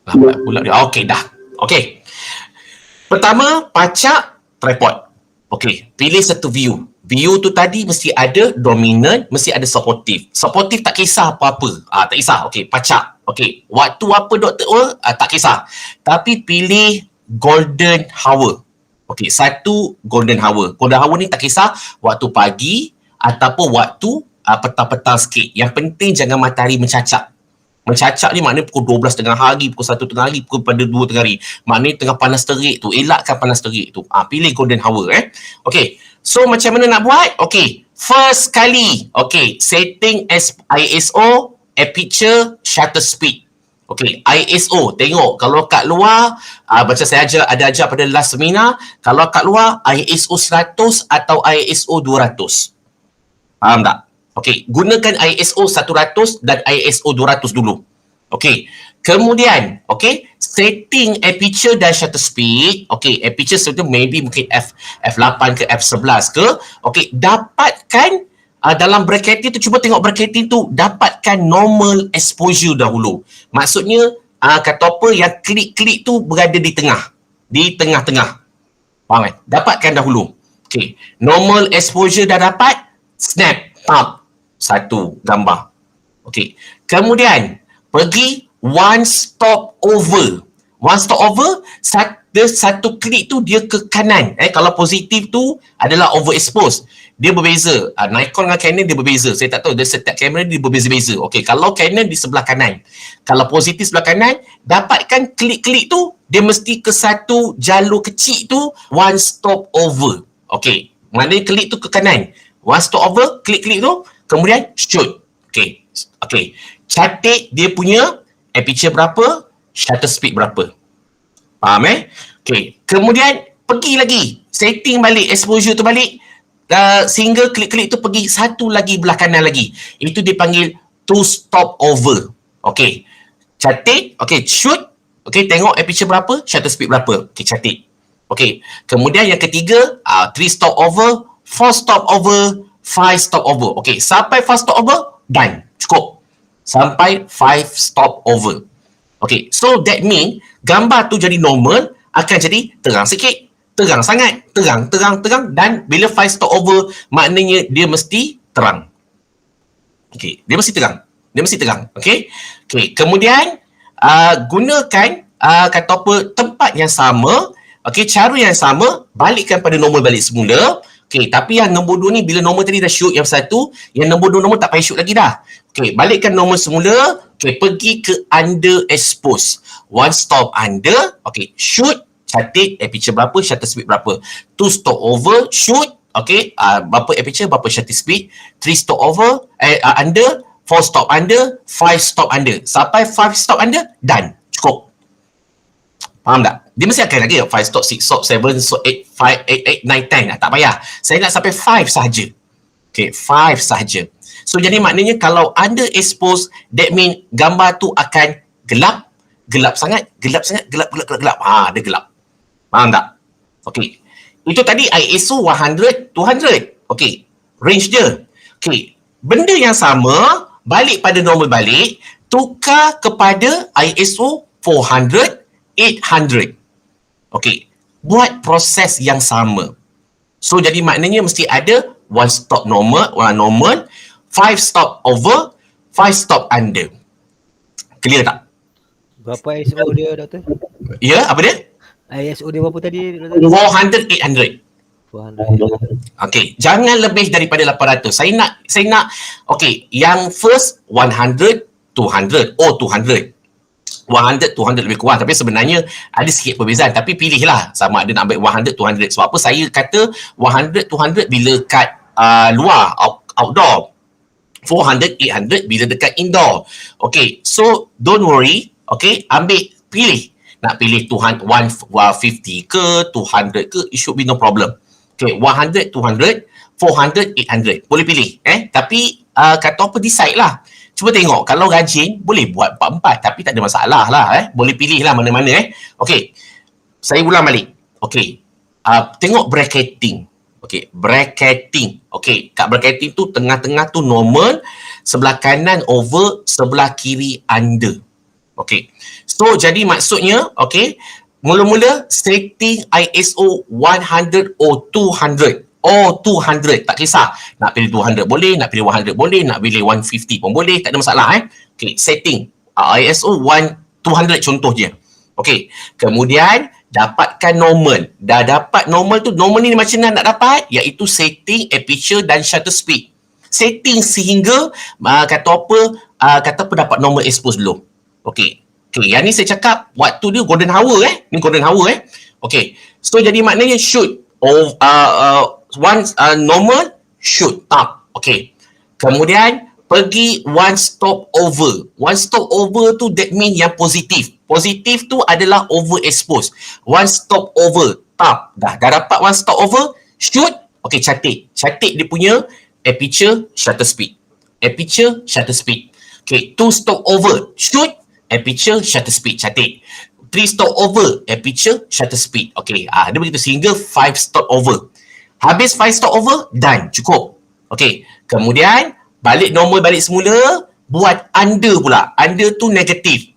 Lambat pula dia. Okey, dah. Okey. Pertama, pacak tripod. Okey, pilih satu view. View tu tadi mesti ada dominant, mesti ada supportive. Supportive tak kisah apa-apa. Tak kisah. Okey, pacak. Okey, waktu apa Dr. Ul? Tak kisah. Tapi pilih golden hour. Okey, satu golden hour. Golden hour ni tak kisah waktu pagi ataupun waktu petang-petang sikit. Yang penting jangan matahari mencacap. Mencacap ni maknanya pukul 12 tengah hari, pukul 1 tengah hari, pukul pada 2 tengah hari. Maknanya tengah panas terik tu. Elakkan panas terik tu. Pilih golden hour Okay. So macam mana nak buat? Okay. First kali. Okay. Setting ISO, aperture, shutter speed. Okay. ISO. Tengok. Kalau kat luar, macam saya ada ajar pada last seminar, kalau kat luar, ISO 100 atau ISO 200. Faham tak? Okey, gunakan ISO 100 dan ISO 200 dulu. Okey. Kemudian, okey, setting aperture dan shutter speed. Okey, aperture tu maybe mungkin f8 ke f11 ke. Okey, dapatkan dalam bracketing tu, cuba tengok bracketing tu, dapatkan normal exposure dahulu. Maksudnya, kata apa, yang klik-klik tu berada di tengah. Di tengah-tengah. Faham kan? Dapatkan dahulu. Okey, normal exposure dah dapat, snap, pump. Satu gambar. Okey. Kemudian pergi one stop over. One stop over, satu klik tu dia ke kanan. Kalau positif tu adalah overexpose. Dia berbeza. Nikon dengan Canon dia berbeza. Saya tak tahu, dia setiap kamera dia berbeza-beza. Okey, kalau Canon di sebelah kanan. Kalau positif sebelah kanan, dapatkan klik-klik tu dia mesti ke satu jalur kecil tu one stop over. Okey. Maknanya klik tu ke kanan. One stop over, klik-klik tu, kemudian shoot. Okay. Okay. Catat dia punya aperture berapa, shutter speed berapa. Faham Okay. Kemudian pergi lagi. Setting balik exposure tu balik. Sehingga klik-klik tu pergi satu lagi belah kanan lagi. Itu dipanggil two stop over. Okay. Catat. Okay. Shoot. Okay. Tengok aperture berapa, shutter speed berapa. Okay. Catat. Okay. Kemudian yang ketiga, three stop over, 4 stop over, 5 stop over. Okay, sampai 5 stop over, done. Cukup. Sampai 5 stop over. Okay, so that mean gambar tu jadi normal, akan jadi terang sikit, terang sangat, terang, dan bila 5 stop over, maknanya dia mesti terang. Okay, dia mesti terang. Okay. Okay, kemudian gunakan kata apa, tempat yang sama, okay, cara yang sama, balikkan pada normal balik semula. Okay, tapi yang nombor 2 ni bila normal tadi dah shoot yang satu, yang nombor 2 normal tak payah shoot lagi dah. Okay, balikkan normal semula. Okay, pergi ke underexpose. One stop under. Okay, shoot, catat aperture berapa, shutter speed berapa. 2 stop over, shoot. Okay, berapa aperture, berapa shutter speed. 3 stop over, under. 4 stop under, 5 stop under. Sampai 5 stop under, done. Cukup. Faham tak? Dia mesti akan lagi 5 stop, 6 stop, 7 stop, 8, 5, 8, 8, 9, 10. Tak payah. Saya nak sampai 5 sahaja. Okay, 5 sahaja. So, jadi maknanya kalau underexpose, that mean gambar tu akan gelap, gelap sangat, gelap. Dia gelap. Faham tak? Okay. Itu tadi ISO 100, 200. Okay. Range dia. Okay. Benda yang sama, balik pada normal balik, tukar kepada ISO 400, 800. Okey, buat proses yang sama. So jadi maknanya mesti ada one stop normal, 5 stop over, 5 stop under. Clear tak? Berapa ISO dia, Doktor? Ya, apa dia? ISO dia berapa tadi, Doktor? 400, 800. 400. Okey, jangan lebih daripada 800. Saya nak okey, yang first 100, 200. Oh, 200. 100, 200 lebih kurang. Tapi sebenarnya ada sikit perbezaan. Tapi pilihlah sama ada nak ambil 100, 200. Sebab apa saya kata 100, 200 bila kat luar, outdoor. 400, 800 bila dekat indoor. Okay, so don't worry. Okay, pilih. Nak pilih 150 ke, 200 ke, it should be no problem. Okay, 100, 200, 400, 800. Boleh pilih. Tapi kata apa, decide lah. Cuba tengok, kalau rajin, boleh buat 4-4. Tapi tak ada masalah lah. Boleh pilih lah mana-mana. Okey, saya ulang balik. Okey, tengok bracketing. Okey, bracketing. Okey, kat bracketing tu, tengah-tengah tu normal. Sebelah kanan over, sebelah kiri under. Okey. So jadi maksudnya, okey, mula-mula setting ISO 100 or 200. Oh, 200, tak kisah. Nak pilih 200 boleh, nak pilih 100 boleh, nak pilih 150 pun boleh, tak ada masalah Okey, setting ISO 200 contoh je. Okey, kemudian dapatkan normal. Dah dapat normal tu, normal ni macam mana nak dapat? Iaitu setting aperture dan shutter speed. Setting sehingga kata apa dapat normal expose dulu. Okey. Okey, yang ni saya cakap waktu dia golden hour Ni golden hour Okey. So jadi maknanya shoot once normal shoot up. Okey. Kemudian pergi one stop over. One stop over tu that mean yang positif. Positif tu adalah overexpose. One stop over. Tap. Dah dapat one stop over. Shoot. Okey, cantik. Cantik dia punya aperture, shutter speed. Aperture, shutter speed. Okey, two stop over. Shoot. Aperture, shutter speed. Cantik. 3 stop over. Aperture, shutter speed. Okey, dia begitu sehingga 5 stop over. Habis 5 stop over, done. Cukup. Okey, kemudian balik normal, balik semula. Buat under pula. Under tu negatif.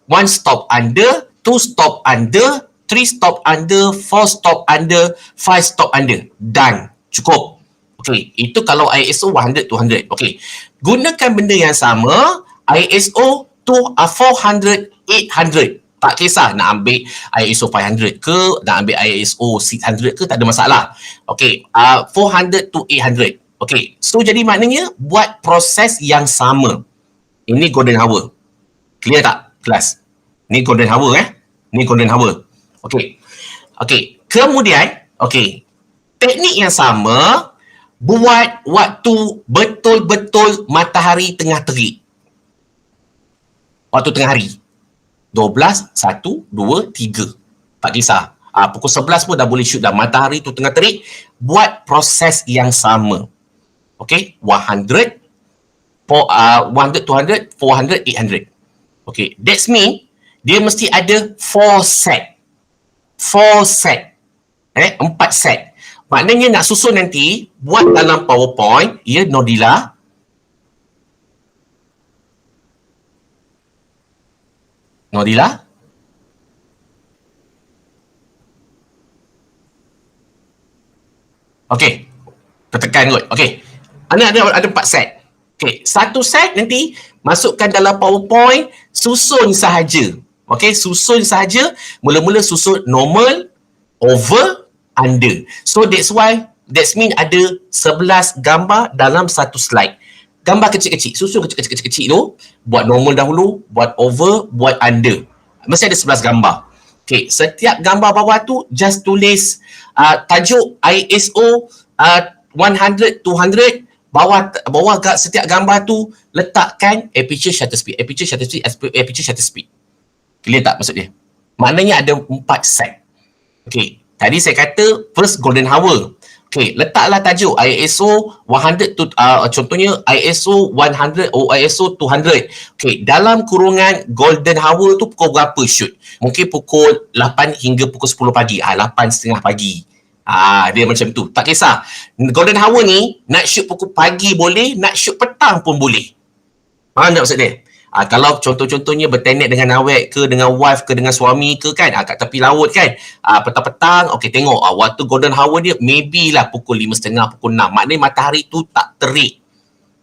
1 stop under, 2 stop under, 3 stop under, 4 stop under, 5 stop under. Done. Cukup. Okey, itu kalau ISO 100, 200. Okey, gunakan benda yang sama, ISO 400, 800. Tak kisah nak ambil ISO 500 ke, nak ambil ISO 600 ke, tak ada masalah. Okey, 400 to 800. Okey, so jadi maknanya buat proses yang sama. Ini golden hour. Clear tak kelas? Ni golden hour Ni golden hour. Okey. Okey, kemudian okey, teknik yang sama buat waktu betul-betul matahari tengah terik. Waktu tengah hari. 12, 1, 2, 3. Tak kisah. Pukul 11 pun dah boleh shoot dah. Matahari tu tengah terik. Buat proses yang sama. Okay. 100, 200, 400, 800. Okay. That's mean, dia mesti ada 4 set. 4 set. 4 set. Maknanya nak susun nanti, buat dalam PowerPoint, ya Nodila. Nodila? Okey. Tertekan kot. Okey. Ada 4 set. Okey. Satu set nanti masukkan dalam PowerPoint, susun sahaja. Okey, susun sahaja. Mula-mula susun normal, over, under. So that's mean ada 11 gambar dalam satu slide. Gambar kecil-kecil, susun kecil-kecil tu, buat normal dahulu, buat over, buat under. Mesti ada 11 gambar. Okay, setiap gambar bawah tu just tulis tajuk ISO 100, 200, bawah setiap gambar tu letakkan aperture, shutter speed, aperture, shutter speed, aperture, shutter speed. Clear tak maksud dia? Maknanya ada 4 set. Okay, tadi saya kata first golden hour. Okay, letaklah tajuk ISO 100 tu, contohnya ISO 100 atau ISO 200. Okay, dalam kurungan golden hour tu pukul berapa shoot? Mungkin pukul 8 hingga pukul 10 pagi. 8.30 pagi. Dia macam tu. Tak kisah. Golden hour ni, nak shoot pukul pagi boleh, nak shoot petang pun boleh. Faham tak maksud dia? Kalau contoh-contohnya bertenet dengan awet ke, dengan wife ke, dengan suami ke kan, kat tepi laut kan, petang-petang, okey tengok, waktu golden hour dia maybe lah pukul 5.30, pukul 6. Maknanya matahari tu tak terik.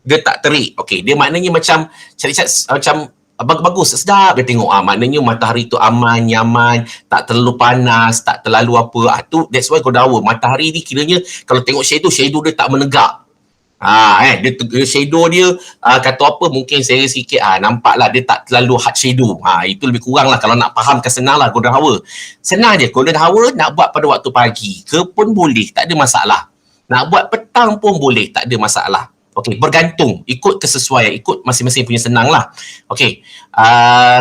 Dia tak terik. Okey, dia maknanya macam macam bagus, sedap dia tengok. Maknanya matahari tu aman, nyaman, tak terlalu panas, tak terlalu apa. Tu that's why golden hour. Matahari ni kiranya kalau tengok shadow dia tak menegak. Dia shadow dia kata apa mungkin saya sikit nampaklah dia tak terlalu hard shadow. Itu lebih kurang lah, kalau nak fahamkan senang lah golden hour. Senang je, golden hour nak buat pada waktu pagi ke pun boleh, tak ada masalah. Nak buat petang pun boleh, tak ada masalah. Okey, bergantung, ikut kesesuaian, ikut masing-masing punya senang lah. Okey,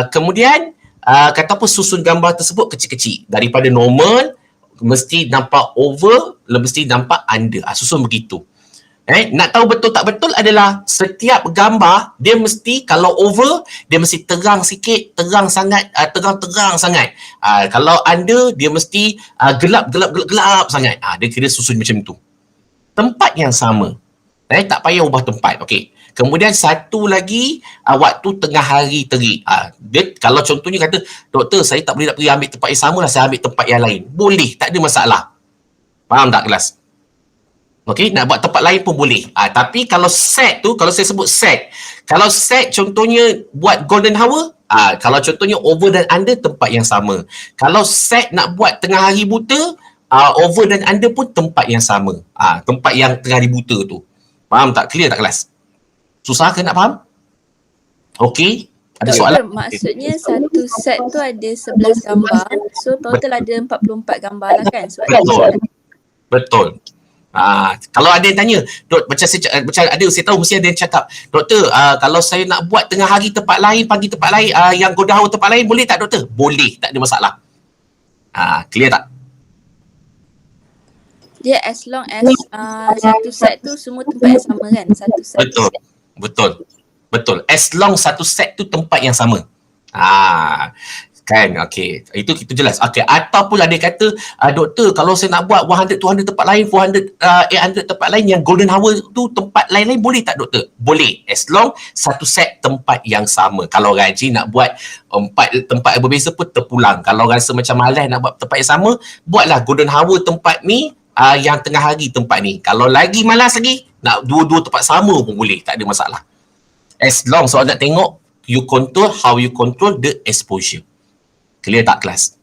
kemudian kata apa susun gambar tersebut kecil-kecil. Daripada normal, mesti nampak over, mesti nampak under. Susun begitu. Nak tahu betul tak betul adalah setiap gambar dia mesti kalau over dia mesti terang sikit, terang sangat, terang sangat. Kalau under dia mesti gelap sangat. Dia kira susun macam tu. Tempat yang sama. Tak payah ubah tempat. Okey. Kemudian satu lagi waktu tengah hari terik. Dia kalau contohnya kata, doktor saya tak boleh nak pergi ambil tempat yang sama lah, saya ambil tempat yang lain. Boleh, tak ada masalah. Faham tak kelas? Okey, nak buat tempat lain pun boleh. Tapi kalau set tu, kalau saya sebut set, kalau set contohnya buat golden hour, kalau contohnya over dan under tempat yang sama. Kalau set nak buat tengah hari buta, over dan under pun tempat yang sama. Tempat yang tengah hari buta tu. Faham tak? Clear tak kelas? Susah ke nak faham? Okey. Ada soalan? Maksudnya satu set tu ada 11 gambar. So total ada 44 gambar lah kan? So, Betul. Kalau ada yang tanya, dok, macam ada saya tahu mesti ada yang cakap, doktor, kalau saya nak buat tengah hari tempat lain, pagi tempat lain, yang golden hour tempat lain, boleh tak doktor? Boleh, tak ada masalah. Clear tak? Dia as long as satu set tu semua tempat yang sama kan? Satu set. Betul. As long satu set tu tempat yang sama. Kan, okey. Itu kita jelas. Okey, ataupun ada kata, doktor, kalau saya nak buat 100, 200 tempat lain, 400, 800 tempat lain, yang golden hour tu tempat lain-lain, boleh tak doktor? Boleh. As long satu set tempat yang sama. Kalau rajin nak buat 4 tempat yang berbeza pun terpulang. Kalau rasa macam malas nak buat tempat yang sama, buatlah golden hour tempat ni, yang tengah hari tempat ni. Kalau lagi malas lagi, nak dua-dua tempat sama pun boleh. Tak ada masalah. As long soal nak tengok, you control how you control the exposure. Clear tak kelas?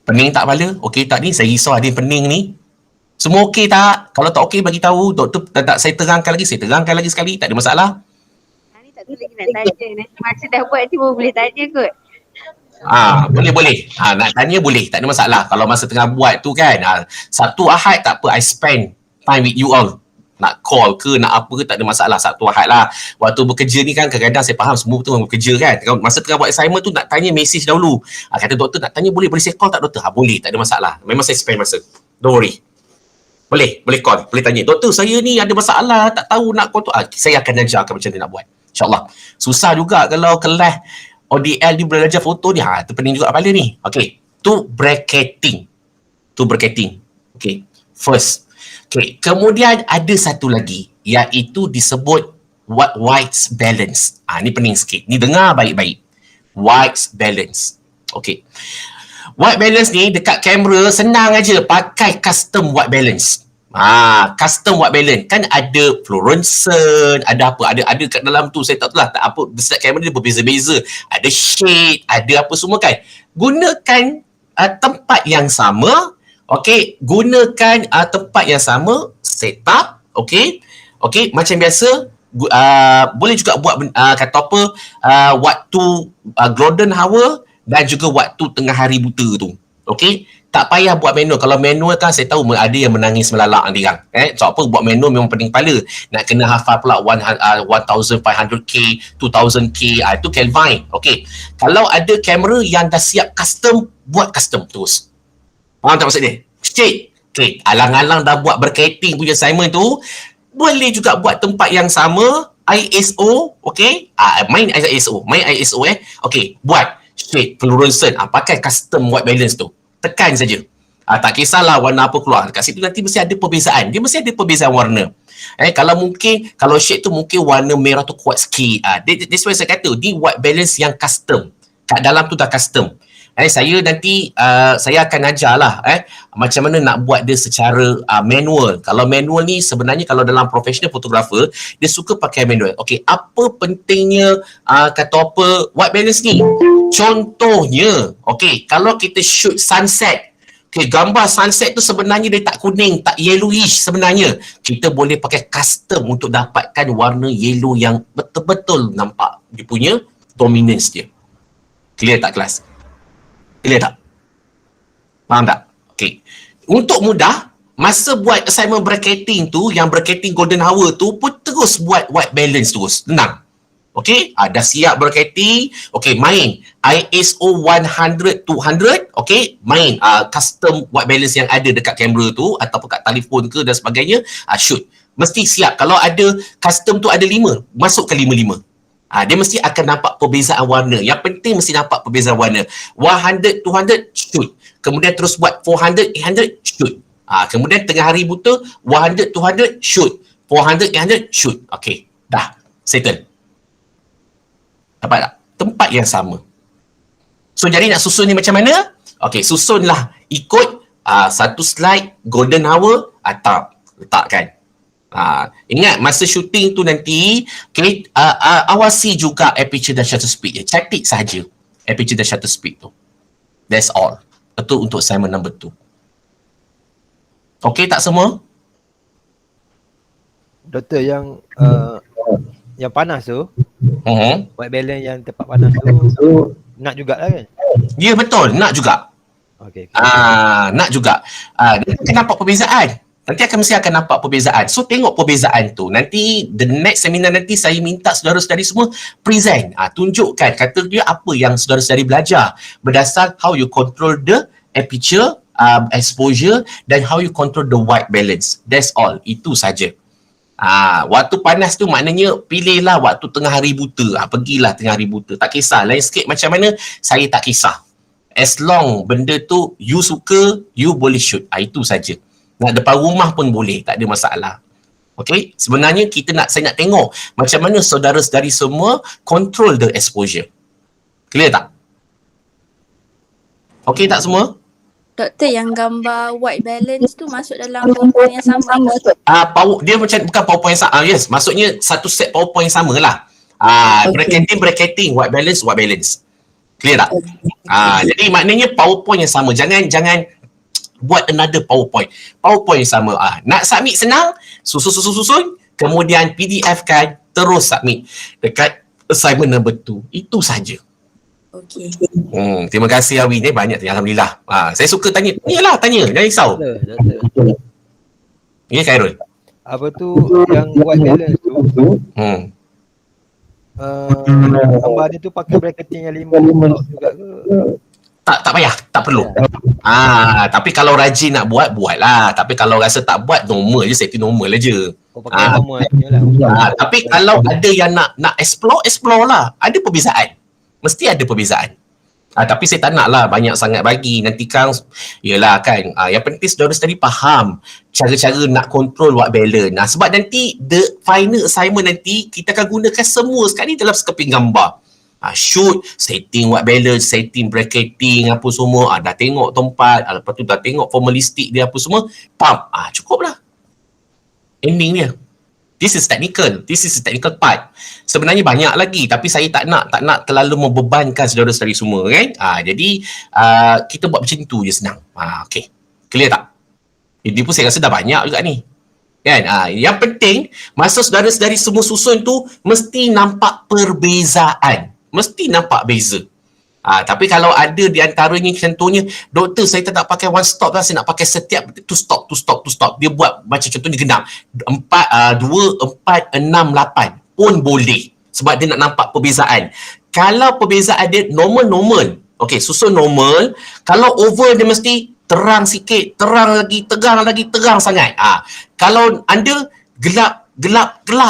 Pening tak kepala? Okey tak ni? Saya risau ada yang pening ni. Semua okey tak? Kalau tak okey bagi tahu, doktor tak saya terangkan lagi, saya terangkan lagi sekali, tak ada masalah. Ni tak tahu lagi nak tanya. Nanti masa dah buat tu boleh tanya kot. Boleh. Nak tanya boleh, tak ada masalah. Kalau masa tengah buat tu kan, Sabtu Ahad tak apa, I spend time with you all. Nak call ke, nak apa ke, tak ada masalah. Sabtu Ahad lah. Waktu bekerja ni kan, kadang-kadang saya faham semua betul bekerja kan. Masa tengah buat assignment tu, nak tanya message dahulu. Kata doktor nak tanya, boleh saya call tak doktor? Boleh, tak ada masalah. Memang saya spend masa. Don't worry. Boleh call, boleh tanya. Doktor, saya ni ada masalah, tak tahu nak call tu. Saya akan ajarkan macam mana nak buat. InsyaAllah. Susah juga kalau kelas ODL dia belajar foto ni. Itu pening juga kepala ni. Okay. Tu bracketing. Okay. First. Okay. Kemudian ada satu lagi. Iaitu disebut white balance. Ni pening sikit. Ni dengar baik-baik. White balance. Okay. White balance ni dekat kamera senang aja. Pakai custom white balance. Custom white balance kan ada fluorescent, ada apa, ada kat dalam tu saya tak tahu lah, tak apa, setiap kamera dia berbeza-beza, ada shade, ada apa semua kan. Gunakan tempat yang sama, okey, gunakan tempat yang sama, setup, okey, macam biasa. Boleh juga buat kata apa, waktu golden hour dan juga waktu tengah hari buta tu, okey. Tak payah buat manual. Kalau manual kan saya tahu ada yang menangis melalak nanti kan. So apa buat manual memang pening kepala. Nak kena hafal pula 1500K, 2000K, itu Kelvin. Okay. Kalau ada kamera yang dah siap custom, buat custom terus. Faham tak maksud dia? Straight. Okay. Alang-alang dah buat berkaiting punya assignment tu, boleh juga buat tempat yang sama, ISO, okay. Main ISO. Okay. Buat straight, fluorescent. Pakai custom white balance tu. Tekan saja. Tak kisahlah warna apa keluar. Dekat situ nanti mesti ada perbezaan. Dia mesti ada perbezaan warna. Kalau shade tu mungkin warna merah tu kuat sikit. That's why saya kata, ni white balance yang custom. Kat dalam tu dah custom. Saya nanti, saya akan ajarlah macam mana nak buat dia secara manual. Kalau manual ni sebenarnya kalau dalam professional photographer, dia suka pakai manual. Okay, apa pentingnya kata apa white balance ni? Contohnya, okay, kalau kita shoot sunset, okay, gambar sunset tu sebenarnya dia tak kuning, tak yellowish sebenarnya. Kita boleh pakai custom untuk dapatkan warna yellow yang betul-betul nampak dia punya dominance dia. Clear tak kelas? Clear tak? Faham tak? Okay. Untuk mudah, masa buat assignment bracketing tu, yang bracketing golden hour tu pun terus buat white balance terus. Tenang. Okay, dah siap bracketing. Okay, main ISO 100, 200. Okay, main custom white balance yang ada dekat kamera tu ataupun kat telefon ke dan sebagainya. Shoot. Mesti siap. Kalau ada custom tu ada 5, masukkan 5-5. Dia mesti akan nampak perbezaan warna. Yang penting mesti nampak perbezaan warna. 100, 200, shoot. Kemudian terus buat 400, 800, shoot. Kemudian tengah hari buta, 100, 200, shoot. 400, 800, shoot. Okay, dah. Settle. Dapat tak? Tempat yang sama. So, jadi nak susun ni macam mana? Okay, susunlah. Ikut satu slide, golden hour, letakkan. Ingat, masa shooting tu nanti, okay, awasi juga aperture dan shutter speed dia. Cantik saja aperture dan shutter speed tu. That's all. Itu untuk assignment number 2. Okay tak semua? Doktor, yang panas tu, Uh-huh. white balance yang tempat panas tu nak jugalah kan? Ya, betul, nak juga. Okey. Nak juga. Nanti akan nampak perbezaan. Nanti mesti akan nampak perbezaan. So tengok perbezaan tu. Nanti the next seminar nanti saya minta saudara-saudari semua present. Tunjukkan kata dia apa yang saudara-saudari belajar berdasar how you control the aperture, exposure dan how you control the white balance. That's all. Itu saja. Waktu panas tu maknanya pilihlah waktu tengah hari buta. Pergilah tengah hari buta. Tak kisah. Landscape macam mana, saya tak kisah. As long benda tu you suka, you boleh shoot. Itu saja. Nak depan rumah pun boleh. Tak ada masalah. Okay? Sebenarnya saya nak tengok macam mana saudara-saudari semua control the exposure. Clear tak? Okay tak semua? Doktor, yang gambar white balance tu masuk dalam PowerPoint yang sama ke? Dia macam bukan PowerPoint yang sama. Yes, maksudnya satu set PowerPoint yang sama lah. Bracketing, white balance. Clear tak? Jadi maknanya PowerPoint yang sama. Jangan buat another PowerPoint. PowerPoint yang sama. Nak submit senang, susun, kemudian PDF kan, terus submit dekat assignment number 2. Itu saja. Okey. Terima kasih Awi ni, banyak tanya. Alhamdulillah. Saya suka tanya. Iyalah, tanya. Jangan risau. Doktor. Ya, Khairul. Apa tu yang white balance tu, gambar dia tu pakai bracketing yang 5 juga ke? Tak payah, tak perlu. Tapi kalau rajin nak buatlah. Tapi kalau rasa tak buat, normal je, setting normal aja. Pakai normal je lah. Tapi kalau ada yang nak explore lah. Ada perbezaan. Mesti ada perbezaan. Tapi saya tak nak lah banyak sangat bagi. Nanti kan, yelah kan, yang penting saudara-saudari faham cara-cara nak control white balance. Sebab nanti the final assignment nanti kita akan gunakan semua sekali dalam sekeping gambar. Shoot, setting white balance, setting bracketing apa semua. Dah tengok tempat, lepas tu dah tengok formalistik dia apa semua. Cukup lah. Ending dia. This is technical part. Sebenarnya banyak lagi tapi saya tak nak terlalu membebankan saudara-saudari semua kan. Jadi kita buat macam tu je, senang. Okey. Clear tak? Ini pun saya rasa dah banyak juga ni. Kan? Yang penting masa saudara-saudari semua susun tu mesti nampak perbezaan. Mesti nampak beza. Tapi kalau ada di antaranya contohnya, doktor saya tak nak pakai one stop lah, saya nak pakai setiap two stop. Dia buat macam contohnya genap 2, 4, 6, 8 pun boleh. Sebab dia nak nampak perbezaan. Kalau perbezaan dia normal. Okay, susun normal. Kalau over dia mesti terang sikit, terang lagi, terang sangat. Kalau anda gelap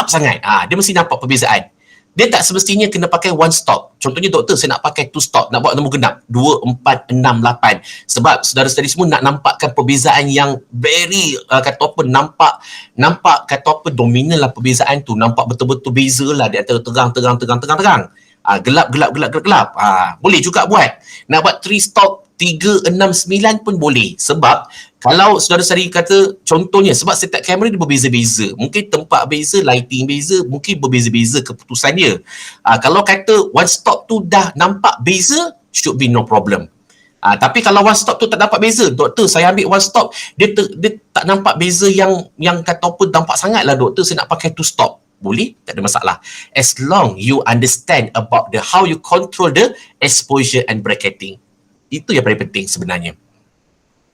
sangat, dia mesti nampak perbezaan. Dia tak semestinya kena pakai one stop. Contohnya doktor, saya nak pakai two stop, nak buat nombor genap 2, 4, 6, 8. Sebab saudara-saudari semua nak nampakkan perbezaan yang very nampak kata apa dominan lah perbezaan tu. Nampak betul-betul beza lah di antara terang. Gelap. Boleh juga buat. Nak buat 3 stop 3, 6, 9 pun boleh. Sebab kalau saudara-saudari kata contohnya, sebab setiap kamera dia berbeza-beza. Mungkin tempat beza, lighting beza, mungkin berbeza-beza keputusan dia. Kalau kata one stop tu dah nampak beza, should be no problem. Tapi kalau one stop tu tak nampak beza, doktor saya ambil one stop, dia tak nampak beza yang kata apa nampak sangat lah doktor, saya nak pakai two stop. Boleh, tak ada masalah. As long you understand about how you control the exposure and bracketing. Itu yang paling penting sebenarnya.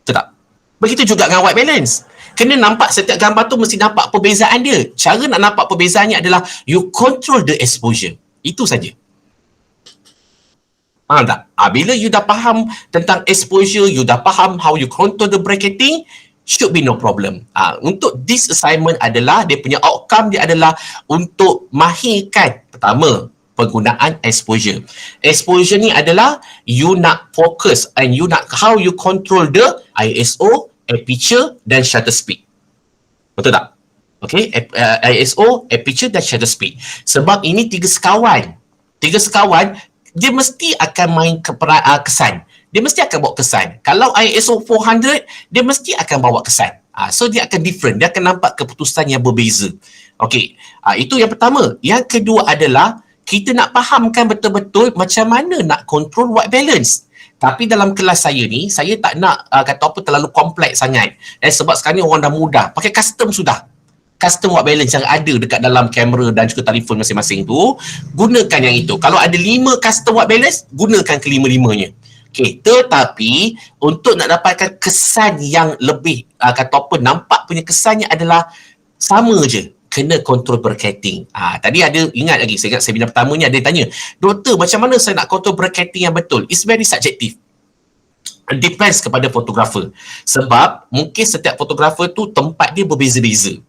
Betul tak? Begitu juga dengan white balance. Kena nampak setiap gambar tu mesti nampak perbezaan dia. Cara nak nampak perbezaannya adalah you control the exposure. Itu saja. Faham tak? Bila you dah faham tentang exposure, you dah faham how you control the bracketing, should be no problem. Untuk this assignment adalah, dia punya outcome dia adalah untuk mahirkan, pertama, penggunaan exposure. Exposure ni adalah you nak fokus and you nak how you control the ISO, aperture dan shutter speed. Betul tak? Okay, ISO, aperture dan shutter speed. Sebab ini tiga sekawan, dia mesti akan main kesan. Dia mesti akan bawa kesan. Kalau ISO 400, dia mesti akan bawa kesan. So dia akan different, dia akan nampak keputusan yang berbeza. Okay, itu yang pertama. Yang kedua adalah kita nak fahamkan betul-betul macam mana nak control white balance. Tapi dalam kelas saya ni, saya tak nak kata apa terlalu kompleks sangat. Sebab sekarang ni orang dah mudah. Pakai custom sudah. Custom white balance yang ada dekat dalam kamera dan juga telefon masing-masing tu, gunakan yang itu. Kalau ada 5 custom white balance, gunakan kelima-limanya. Okay, tetapi untuk nak dapatkan kesan yang lebih, kata apa, nampak punya kesannya adalah sama je. Kena kontrol bracketing. Tadi ada, ingat lagi, saya ingat seminar pertama ni ada yang tanya, doktor macam mana saya nak kontrol bracketing yang betul? It's very subjective. Depends kepada fotografer. Sebab mungkin setiap fotografer tu tempat dia berbeza-beza.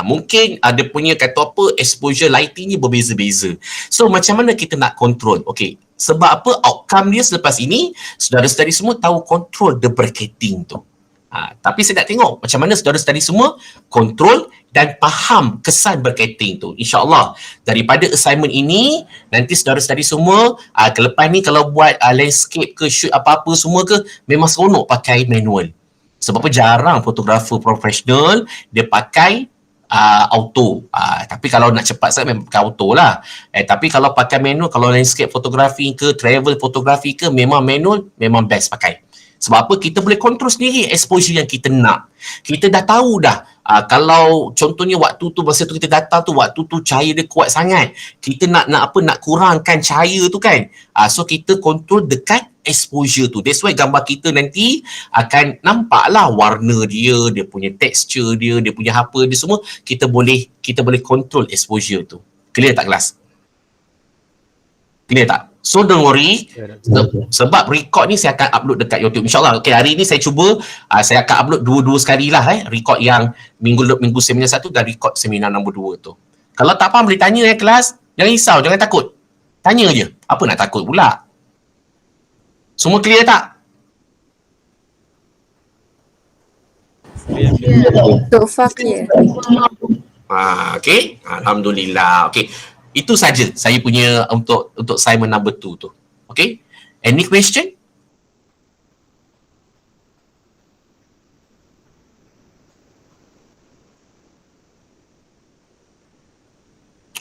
Mungkin ada punya kata apa, exposure lighting ni berbeza-beza. So macam mana kita nak kontrol? Okay, sebab apa outcome dia selepas ini, saudara-saudari semua tahu kontrol the bracketing tu. Tapi saya nak tengok macam mana saudara-saudari semua kontrol dan faham kesan bracketing tu. InsyaAllah daripada assignment ini, nanti saudara-saudari semua kelepas ni kalau buat landscape ke shoot apa-apa semua ke, memang seronok pakai manual. Sebab apa jarang fotografer profesional dia pakai auto. Tapi kalau nak cepat sangat memang pakai auto lah. Tapi kalau pakai manual, kalau landscape fotografi ke, travel fotografi ke, memang manual memang best pakai. Sebab apa? Kita boleh kontrol sendiri exposure yang kita nak. Kita dah tahu dah. Kalau contohnya waktu tu, masa tu kita datang tu, waktu tu cahaya dia kuat sangat. Kita nak kurangkan cahaya tu kan. So kita kontrol dekat exposure tu. That's why gambar kita nanti akan nampaklah warna dia, dia punya texture dia, dia punya apa dia semua. Kita boleh kontrol exposure tu. Clear tak kelas? Clear tak? So don't worry, sebab record ni saya akan upload dekat YouTube insyaAllah. Okay, hari ni saya cuba, saya akan upload dua sekali lah record yang minggu seminar 1 dan record seminar nombor 2 tu. Kalau tak faham boleh tanya kelas, jangan risau, jangan takut. Tanya je, apa nak takut pula? Semua clear tak? So far clear. Okay, alhamdulillah. Okay, itu saja saya punya untuk assignment number 2 tu. Okay, any question?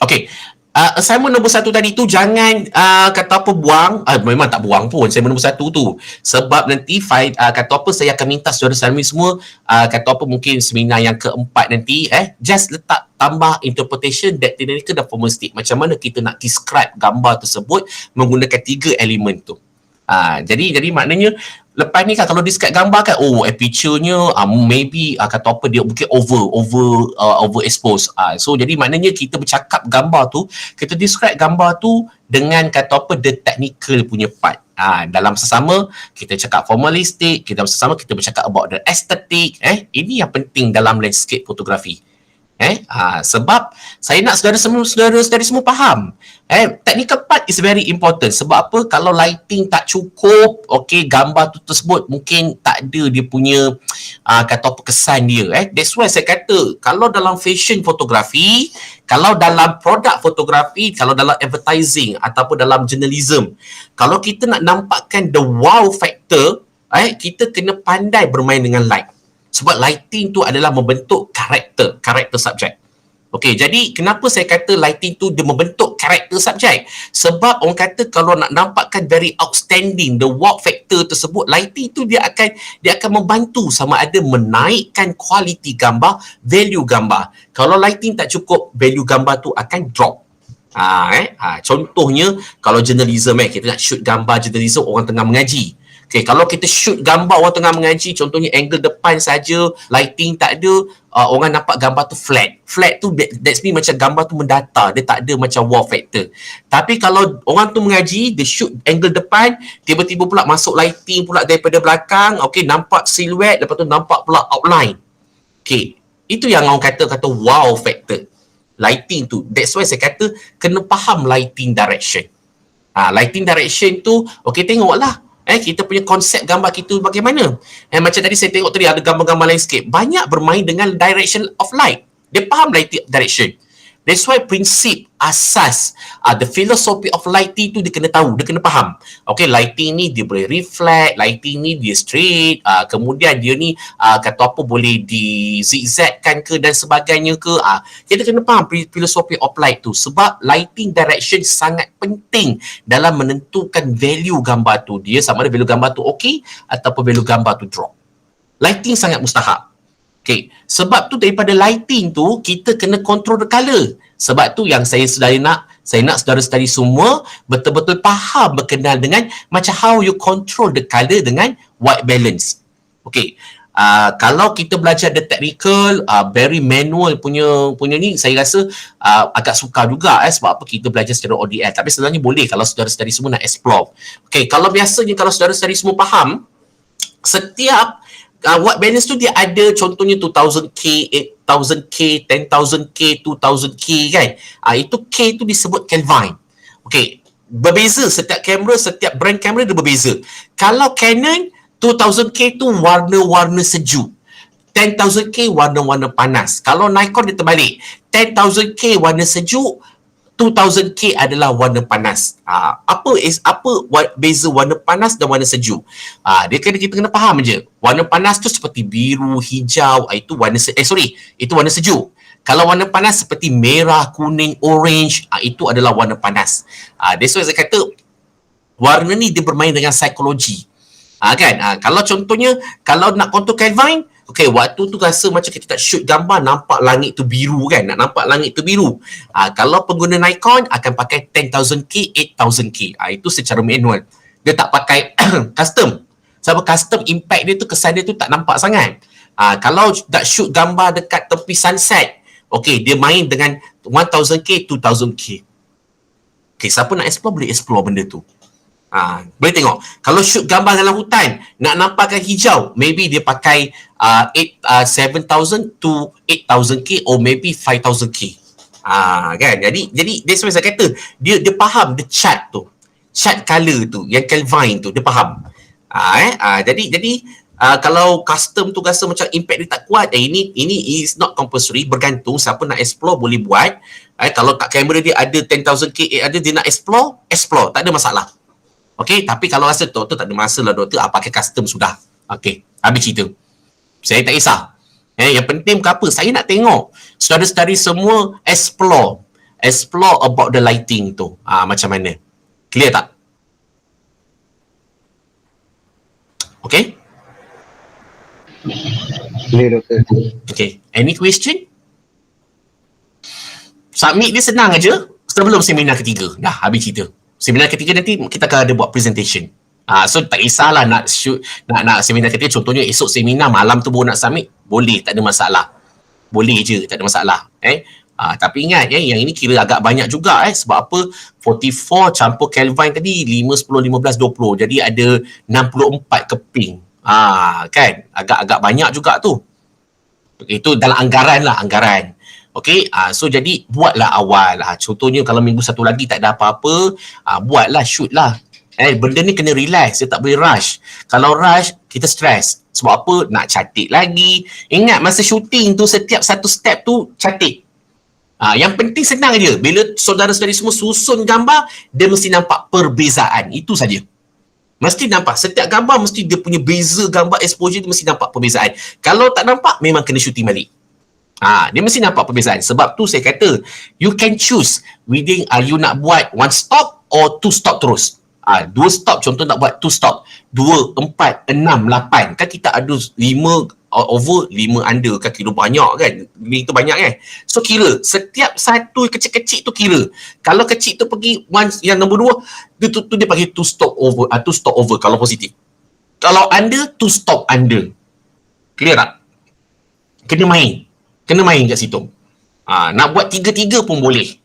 Okay, assignment nombor 1 tadi tu jangan kata apa buang, memang tak buang pun assignment nombor 1 tu. Sebab nanti kata apa saya akan minta saudara-saudara semua kata apa mungkin seminar yang keempat nanti just letak tambah interpretation that theoretical dan formalistic. Macam mana kita nak describe gambar tersebut menggunakan 3 elemen tu. Jadi maknanya lepas ni kan kalau describe gambar kan, aperture-nya maybe kata apa dia mungkin over expose. So jadi maknanya kita bercakap gambar tu, kita describe gambar tu dengan kata apa the technical punya part. Dalam sesama kita cakap formalistic, dalam sesama kita bercakap about the aesthetic. Ini yang penting dalam landscape fotografi. Sebab saya nak saudara-saudari semua faham. Technical part is very important. Sebab apa? Kalau lighting tak cukup, okay, gambar tu tersebut mungkin tak ada dia punya kata apa kesan dia. That's why saya kata kalau dalam fashion fotografi, kalau dalam produk fotografi, kalau dalam advertising ataupun dalam journalism, kalau kita nak nampakkan the wow factor, kita kena pandai bermain dengan light. Sebab lighting tu adalah membentuk karakter subjek. Okey, jadi kenapa saya kata lighting tu dia membentuk karakter subjek? Sebab orang kata kalau nak nampakkan very outstanding, the wow factor tersebut, lighting tu dia akan membantu sama ada menaikkan kualiti gambar, value gambar. Kalau lighting tak cukup, value gambar tu akan drop. Contohnya kalau journalism kita nak shoot gambar journalism orang tengah mengaji. Okay, kalau kita shoot gambar orang tengah mengaji, contohnya angle depan saja, lighting tak ada, orang nampak gambar tu flat. Flat tu that's mean macam gambar tu mendatar, dia tak ada macam wow factor. Tapi kalau orang tu mengaji, dia shoot angle depan, tiba-tiba pula masuk lighting pula daripada belakang, okay, nampak siluet, lepas tu nampak pula outline. Okay, itu yang orang kata wow factor. Lighting tu, that's why saya kata kena faham lighting direction. Lighting direction tu, okay, tengoklah. Kita punya konsep gambar kita bagaimana. Macam tadi saya tengok tadi ada gambar-gambar landscape. Banyak bermain dengan direction of light. Dia faham light direction. That's why prinsip asas the philosophy of lighting tu dia kena tahu, dia kena faham. Okay, lighting ni dia boleh reflect, lighting ni dia straight, kemudian dia ni kata apa boleh di zigzagkan ke dan sebagainya ke. Kita kena faham philosophy of light tu sebab lighting direction sangat penting dalam menentukan value gambar tu. Dia sama ada value gambar tu okay ataupun value gambar tu drop. Lighting sangat mustahak. Okay, sebab tu daripada lighting tu kita kena control the colour. Sebab tu yang saya nak saudara-saudari semua betul-betul faham berkenal dengan macam how you control the colour dengan white balance. Okay, kalau kita belajar the technical, very manual punya ni, saya rasa agak sukar juga sebab apa kita belajar secara ODL. Tapi sebenarnya boleh kalau saudara-saudari semua nak explore. Okay, kalau biasanya kalau saudara-saudari semua faham, setiap white balance tu dia ada contohnya 2000K, 8000K, 10,000K, 2000K kan. Itu K tu disebut Kelvin. Okay, berbeza setiap kamera, setiap brand kamera dia berbeza. Kalau Canon 2000K tu warna-warna sejuk, 10,000K warna-warna panas. Kalau Nikon dia terbalik, 10,000K warna sejuk, 2000K adalah warna panas. Apa beza warna panas dan warna sejuk? Kita kena faham je. Warna panas tu seperti biru, hijau, itu warna sejuk. Kalau warna panas seperti merah, kuning, orange, itu adalah warna panas. That's why saya kata warna ni dia bermain dengan psikologi. Kan? Kalau contohnya kalau nak contoh Kelvin, okay, waktu tu rasa macam kita tak shoot gambar nampak langit tu biru kan, nak nampak langit tu biru. Kalau pengguna Nikon akan pakai 10,000K, 8,000K. Itu secara manual. Dia tak pakai custom. Sebab custom impact dia tu, kesan dia tu tak nampak sangat. Kalau nak shoot gambar dekat tepi sunset, okay, dia main dengan 1,000K, 2,000K. Okay, siapa nak explore boleh explore benda tu. Boleh tengok. Kalau shoot gambar dalam hutan, nak nampakkan hijau, maybe dia pakai 7,000 to 8,000K or maybe 5,000K. Kan? Jadi that's why saya kata dia faham the chart tu. Chart color tu, yang Kelvin tu, dia faham. Jadi kalau custom tu rasa macam impact dia tak kuat, ini is not compulsory, bergantung siapa nak explore boleh buat. Kalau kat kamera dia ada 10,000K, ada dia nak explore, tak ada masalah. Okay, tapi kalau rasa doktor tak ada masalah doktor, pakai custom sudah. Okay, habis cerita. Saya tak kisah. Yang penting ke apa? Saya nak tengok saudara-saudari semua explore about the lighting tu. Macam mana? Clear tak? Okay? Clear doktor. Okay, any question? Submit dia senang aja sebelum seminar ketiga. Dah, habis cerita. Seminar ketiga nanti kita akan ada buat presentation. So tak kisahlah nak shoot, nak seminar ketiga, contohnya esok seminar malam tu baru nak submit, boleh, tak ada masalah. Boleh je, tak ada masalah. Tapi ingat yang ini kira agak banyak juga sebab apa? 44 campur Kelvin tadi 5, 10, 15, 20. Jadi ada 64 keping. Kan? Agak banyak juga tu. Itu dalam anggaran. Okay, so jadi buatlah awal. Contohnya kalau minggu satu lagi tak ada apa-apa, buatlah, shoot lah. Benda ni kena relax, dia tak boleh rush. Kalau rush, kita stress. Sebab apa? Nak cantik lagi. Ingat masa shooting tu, setiap satu step tu cantik. Yang penting senang je. Bila saudara-saudari semua susun gambar, dia mesti nampak perbezaan. Itu saja. Mesti nampak. Setiap gambar mesti dia punya beza gambar exposure tu mesti nampak perbezaan. Kalau tak nampak, memang kena shooting balik. Dia mesti nampak perbezaan. Sebab tu saya kata, you can choose within you nak buat 1 stop or 2 stop terus. 2 stop, contoh nak buat 2 stop. 2, 4, 6, 8. Kan kita ada 5 over, 5 under. Kan kira banyak kan. Itu banyak kan. So kira, setiap satu kecil-kecil tu kira. Kalau kecil tu pergi yang nombor 2, dia panggil 2 stop over. 2 stop over kalau positif. Kalau under, 2 stop under. Clear tak? Kena main kat situ. Nak buat 3-3 pun boleh.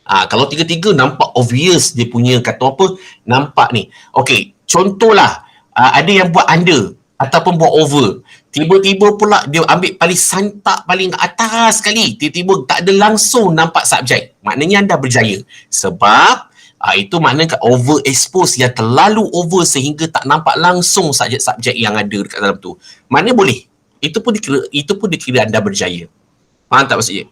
Kalau 3-3 nampak obvious dia punya kata apa, nampak ni. Okey, contohlah ada yang buat under ataupun buat over. Tiba-tiba pula dia ambil paling santak paling atas sekali. Tiba-tiba tak ada langsung nampak subjek. Maknanya anda berjaya. Sebab Itu maknanya overexpose yang terlalu over sehingga tak nampak langsung subjek-subjek yang ada dekat dalam tu. Mana boleh. Itu pun dikira anda berjaya. Faham tak maksudnya?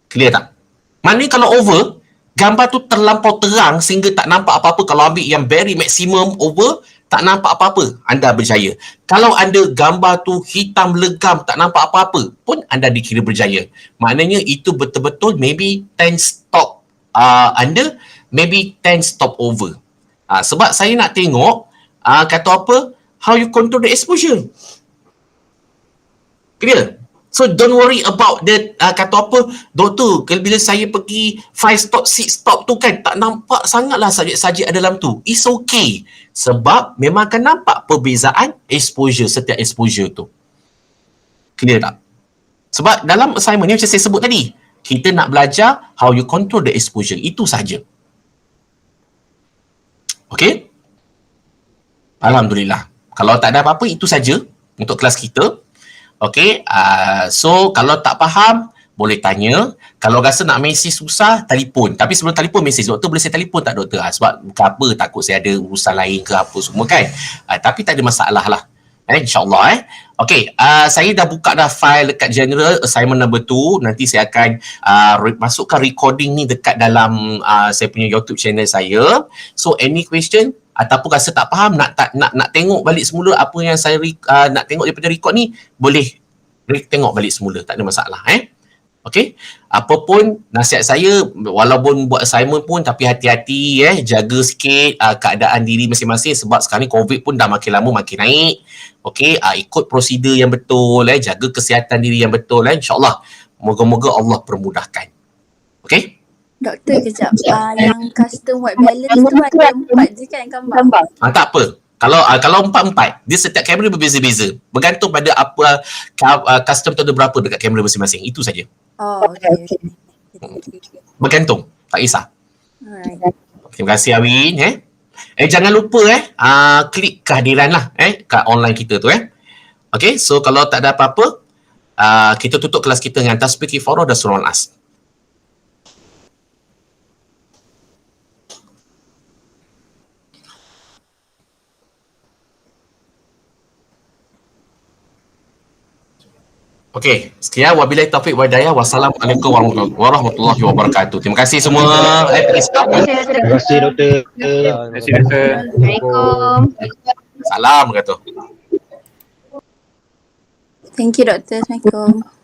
Clear tak? Maknanya kalau over, gambar tu terlampau terang sehingga tak nampak apa-apa. Kalau ambil yang very maximum over, tak nampak apa-apa, anda berjaya. Kalau anda gambar tu hitam legam, tak nampak apa-apa pun anda dikira berjaya. Maknanya itu betul-betul maybe 10 stop anda, maybe 10 stop over. Sebab saya nak tengok kata apa, how you control the exposure. Clear? So don't worry about the kata apa, doktor bila saya pergi 5 stop 6 stop tu kan tak nampak sangatlah subjek-subjek ada dalam tu. It's okay. Sebab memang akan nampak perbezaan exposure, setiap exposure tu. Clear tak? Sebab dalam assignment ni macam saya sebut tadi, kita nak belajar how you control the exposure. Itu saja. Okay? Alhamdulillah. Kalau tak ada apa-apa, itu saja untuk kelas kita. Okay, so kalau tak faham, boleh tanya. Kalau rasa nak mesej susah, telefon. Tapi sebelum telefon mesej, doktor boleh saya telefon tak doktor? Sebab apa, takut saya ada urusan lain ke apa semua kan. Tapi tak ada masalah lah. InsyaAllah. Okay, saya dah buka dah file dekat general assignment number 2. Nanti saya akan masukkan recording ni dekat dalam saya punya YouTube channel saya. So any question ataupun rasa tak faham, nak tengok balik semula apa yang saya nak tengok daripada record ni, boleh tengok balik semula, tak ada masalah. Okay, apapun nasihat saya, walaupun buat assignment pun tapi hati-hati, jaga sikit keadaan diri masing-masing sebab sekarang ni COVID pun dah makin lama makin naik. Okay, ikut prosedur yang betul, jaga kesihatan diri yang betul, InsyaAllah. Moga-moga Allah permudahkan. Okay? Doktor kejap, yang custom white balance tu ada 4 je kan gambar? Tak apa. Kalau 4-4, dia setiap kamera berbeza-beza. Bergantung pada apa custom tu ada berapa dekat kamera masing-masing. Itu saja. Oh, okay. Bergantung. Tak kisah. Alright. Terima kasih Awin. Jangan lupa klik kehadiran lah kat online kita tu. Okay, so kalau tak ada apa-apa, kita tutup kelas kita dengan tasbih kifarah dan surah Al-As. Okey, sekian wabillahi taufiq wa hidayah. Wassalamualaikum warahmatullahi wabarakatuh. Terima kasih semua. Terima kasih doktor. Terima kasih doktor. Assalamualaikum. Salam kata. Thank you doktor. Assalamualaikum.